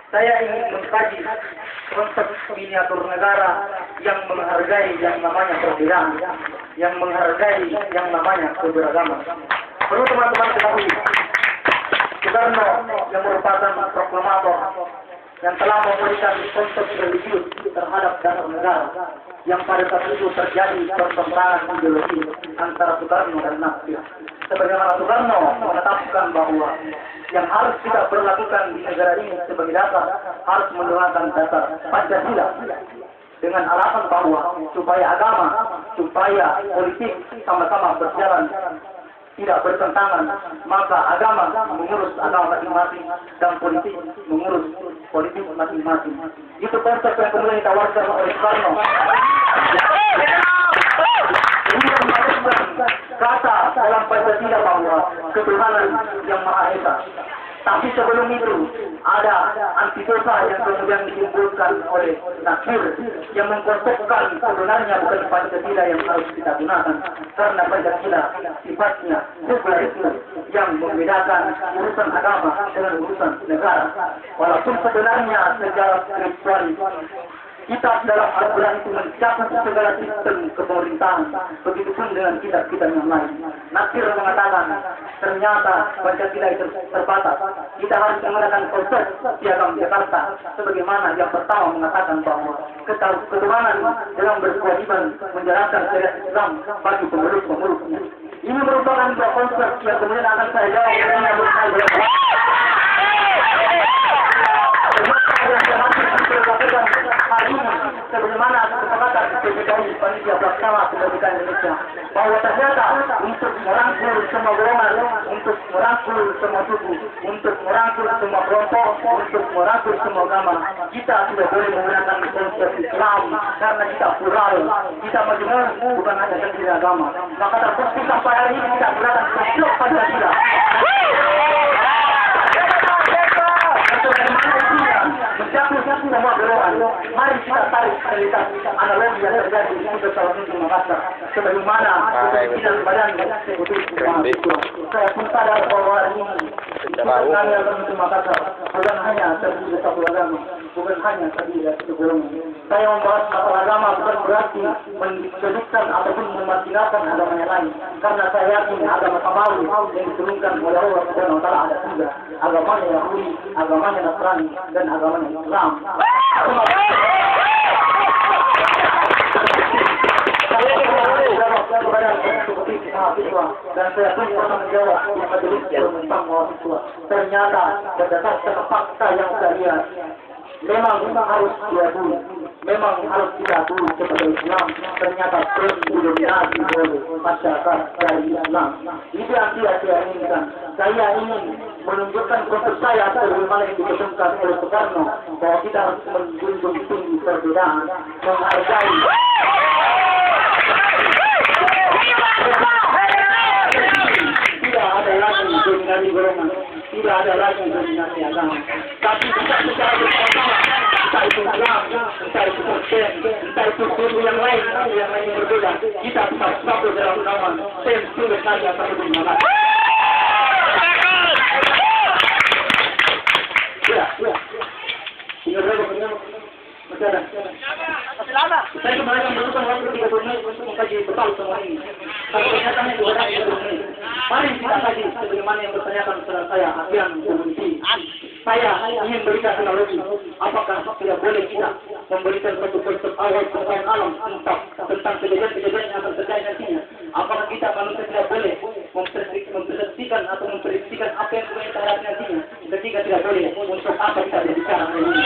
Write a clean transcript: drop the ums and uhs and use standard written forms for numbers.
Saya ingin mengkaji konsep miniatur negara yang menghargai yang namanya perbedaan, yang menghargai yang namanya keberagaman. Perlu teman-teman ketahui, Soekarno yang merupakan proklamator yang telah memberikan konsep religius terhadap dasar negara, yang pada saat itu terjadi pertempuran ideologi antara Soekarno dan Nasir. Sebagaimana Soekarno menetapkan bahwa yang harus kita berlakukan di negara ini sebagai dasar harus menggunakan dasar Pancasila, dengan alasan bahwa supaya agama, supaya politik sama-sama berjalan tidak bertentangan, maka agama mengurus agama masing-masing dan politik mengurus politik masing-masing. Itu konsep yang kemudian ditawarkan oleh Soekarno. Kata dalam Pancasila bahwa ketuhanan yang Maha Esa. Tapi sebelum itu ada antitesa yang kemudian ditimbulkan oleh Nasir yang mengkonsepkan sebenarnya bukan Pancasila yang harus kita gunakan, karena Pancasila sifatnya sekularisme yang membedakan urusan agama dengan urusan negara. Walaupun sebenarnya secara spiritual kitab dalam Al-Quran itu mencakup segala sistem pemerintahan, begitupun dengan kitab-kitab yang lain. Nasir mengatakan, ternyata Pancasila itu terbatas. Kita harus menggunakan konsep Piagam Jakarta, sebagaimana yang pertama mengatakan bahwa ketuhanan dalam berkewajiban menjalankan syariat Islam bagi pemeluk-pemeluknya. Ini merupakan dua konsep yang kemudian akan saya jawab dengan hari ini, sebagaimana kesepakatan PPKI Panitia Pelaksana Kemerdekaan Indonesia, bahwa ternyata untuk merangkul semua golongan, untuk merangkul semua suku, untuk merangkul semua kelompok, untuk merangkul semua agama, kita tidak boleh menggunakan konsep Islam karena kita plural, kita majemuk, bukan hanya sendiri agama. Maka terbukti sampai hari ini kita gunakan konsep Pancasila. Mencakup semua golongan. Mari kita tarik realitas analogi yang terjadi di Universitas Makassar, sebagaimana kepentingan badan eksekutif mahasiswa. Saya pun sadar bahwa ini Universitas Makassar bukan hanya terdiri dari satu agama, bukan hanya terdiri dari satu golongan. Saya membahas masalah agama bukan berarti mensudutkan ataupun memarginalkan agama yang lain, karena saya yakin agama samawi yang diturunkan oleh Allah Subhanahu wa Ta'ala ada tiga, agamanya Yahudi, agamanya Nasrani, dan agamanya Islam. Dan saya pun pernah menjawab di majelis tentang mahasiswa. Ternyata berdasarkan fakta yang saya lihat, memang harus diakui, memang harus diakui kepada Islam. Ternyata terdominasi oleh masyarakat dari Islam. Itu yang tidak saya inginkan. Saya ingin menunjukkan konsep saya sebagaimana yang dikembangkan oleh Soekarno, bahwa kita harus menjunjung tinggi perbedaan, menghargai. Tidak ada lagi dominasi golongan, tidak ada lagi dominasi agama. Tapi kita secara bersama, entah itu Islam, entah itu Kristen, entah itu suku yang lain yang berbeda, kita bisa satu dalam nama tulis saja satu di mana. Ya. Tinggal berapa? Masih ada. Masih lama. Saya kemarin membutuhkan waktu 30 menit untuk mengkaji betul semua ini. Kalau kenyataannya juga ada 30 menit. Mari kita kaji sebagaimana yang bertanyakan kepada saya, Afian Komuniti. Saya ingin berikan analogi. Apakah tidak boleh kita memberikan satu konsep awal tentang alam, tentang kejadian-kejadian yang akan terjadi nantinya? Apakah kita manusia tidak boleh memprediksikan atau memprediksikan apa yang akan terjadi nantinya? Ketika tidak boleh, untuk apa kita berbicara ini?